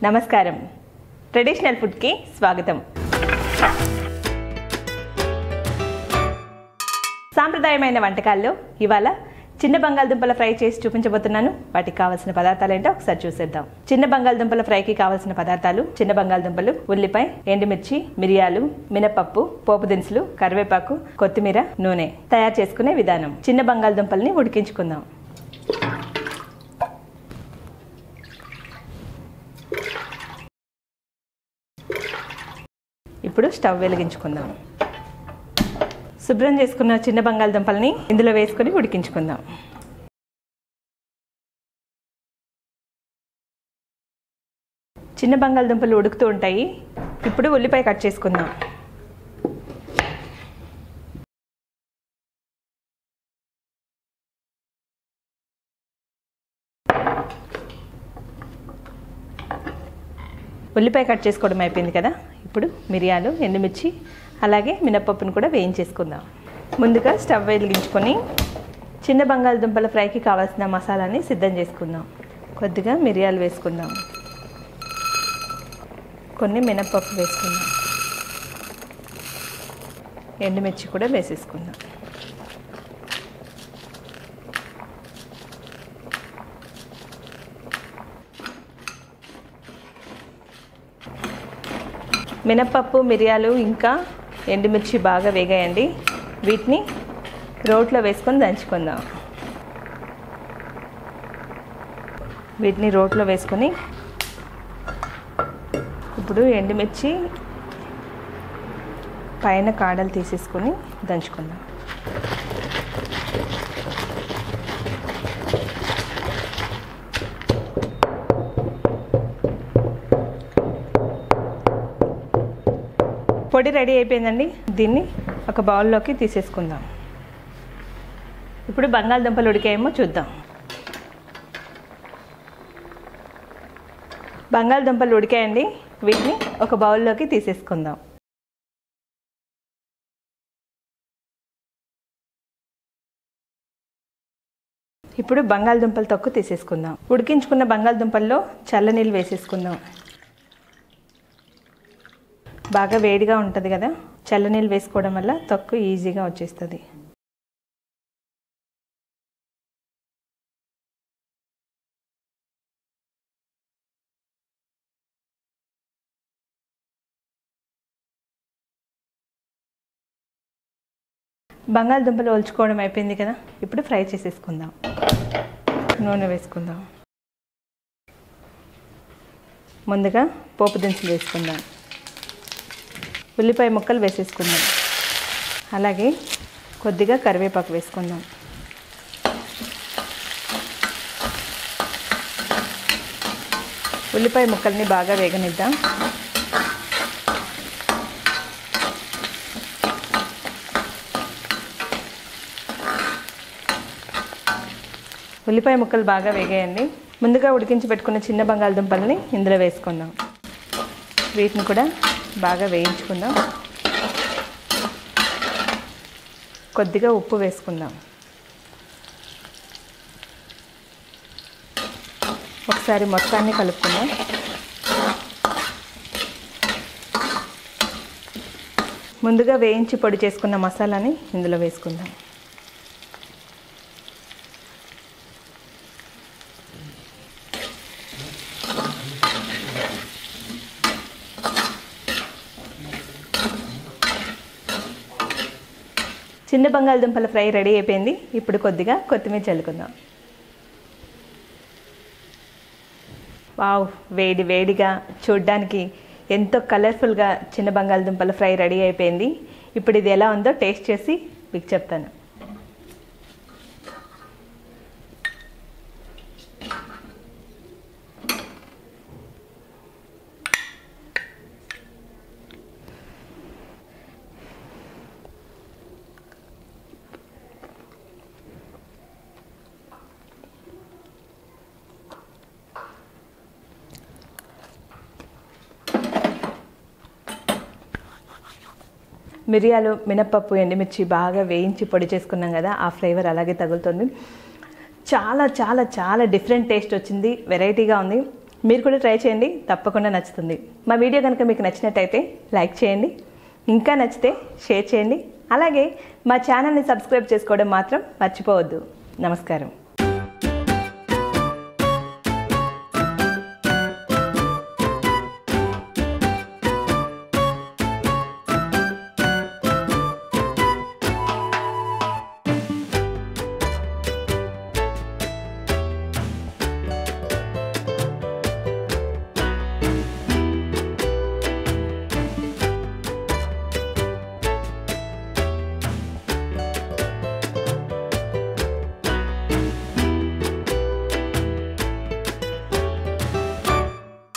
నమస్కారం, ట్రెడిషనల్ ఫుడ్కి స్వాగతం. సాంప్రదాయమైన వంటకాల్లో ఇవాళ చిన్న బంగాళదుంపల ఫ్రై చేసి చూపించబోతున్నాను. వాటికి కావాల్సిన పదార్థాలు ఏంటో ఒకసారి చూసేద్దాం. చిన్న బంగాళదుంపల ఫ్రైకి కావాల్సిన పదార్థాలు: చిన్న బంగాళదుంపలు, ఉల్లిపాయ, ఎండుమిర్చి, మిరియాలు, మినపప్పు, పోపు దినుసులు, కరివేపాకు, కొత్తిమీర, నూనె. తయారు చేసుకునే విధానం: చిన్న బంగాళదుంపల్ని ఉడికించుకుందాం. ఇప్పుడు స్టవ్ వెలిగించుకుందాం. శుభ్రం చేసుకున్న చిన్న బంగాళదుంపల్ని ఇందులో వేసుకొని ఉడికించుకుందాం. చిన్న బంగాళదుంపలు ఉడుకుతూ ఉంటాయి. ఇప్పుడు ఉల్లిపాయ కట్ చేసుకుందాం. ఉల్లిపాయ కట్ చేసుకోవడం అయిపోయింది కదా. ఇప్పుడు మిరియాలు, ఎండుమిర్చి, అలాగే మినపప్పును కూడా వేయించేసుకుందాం. ముందుగా స్టవ్ వెలిగించుకొని చిన్న బంగాళదుంపల ఫ్రైకి కావాల్సిన మసాలాని సిద్ధం చేసుకుందాం. కొద్దిగా మిరియాలు వేసుకుందాం, కొన్ని మినపప్పు వేసుకుందాం, ఎండుమిర్చి కూడా వేసేసుకుందాం. మినపప్పు, మిరియాలు ఇంకా ఎండుమిర్చి బాగా వేగాయండి. వీటిని రోట్లో వేసుకొని దంచుకుందాం. వీటిని రోట్లో వేసుకొని ఇప్పుడు ఎండుమిర్చి పైన కాడలు తీసేసుకొని దంచుకుందాం. పొడి రెడీ అయిపోయిందండి. దీన్ని ఒక బౌల్లోకి తీసేసుకుందాం. ఇప్పుడు బంగాళదుంపలు ఉడికాయేమో చూద్దాం. బంగాళదుంపలు ఉడికాయండి. వీటిని ఒక బౌల్లోకి తీసేసుకుందాం. ఇప్పుడు బంగాళదుంపల తొక్కు తీసేసుకుందాం. ఉడికించుకున్న బంగాళదుంపల్లో చల్లనీళ్ళు వేసేసుకుందాం. బాగా వేడిగా ఉంటుంది కదా, చల్లనీళ్ళు వేసుకోవడం వల్ల తొక్కు ఈజీగా వచ్చేస్తుంది. బంగాళదుంపలు ఒలుచుకోవడం అయిపోయింది కదా. ఇప్పుడు ఫ్రై చేసేసుకుందాం. నూనె వేసుకుందాం. ముందుగా పోపు దినుసులు వేసుకుందాం. ఉల్లిపాయ ముక్కలు వేసేసుకుందాం. అలాగే కొద్దిగా కరివేపాకు వేసుకుందాం. ఉల్లిపాయ ముక్కల్ని బాగా వేగనిద్దాం. ఉల్లిపాయ ముక్కలు బాగా వేగాయండి. ముందుగా ఉడికించి పెట్టుకున్న చిన్న బంగాళదుంపల్ని ఇందులో వేసుకుందాం. వీటిని కూడా బాగా వేయించుకుందాం. కొద్దిగా ఉప్పు వేసుకుందాం. ఒకసారి మొత్తాన్ని కలుపుకుందాం. ముందుగా వేయించి పొడి చేసుకున్న మసాలాని ఇందులో వేసుకుందాం. చిన్న బంగాళదుంపల ఫ్రై రెడీ అయిపోయింది. ఇప్పుడు కొద్దిగా కొత్తిమీర చల్లుకుందాం. వావ్, వేడి వేడిగా చూడ్డానికి ఎంతో కలర్ఫుల్గా చిన్న బంగాళదుంపల ఫ్రై రెడీ అయిపోయింది. ఇప్పుడు ఇది ఎలా ఉందో టేస్ట్ చేసి మీకు చెప్తాను. మిరియాలు, మినపప్పు, ఎండుమిర్చి బాగా వేయించి పొడి చేసుకున్నాం కదా, ఆ ఫ్లేవర్ అలాగే తగులుతుంది. చాలా చాలా చాలా డిఫరెంట్ టేస్ట్ వచ్చింది, వెరైటీగా ఉంది. మీరు కూడా ట్రై చేయండి, తప్పకుండా నచ్చుతుంది. మా వీడియో కనుక మీకు నచ్చినట్టయితే లైక్ చేయండి, ఇంకా నచ్చితే షేర్ చేయండి. అలాగే మా ఛానల్ని సబ్స్క్రైబ్ చేసుకోవడం మాత్రం మర్చిపోవద్దు. నమస్కారం.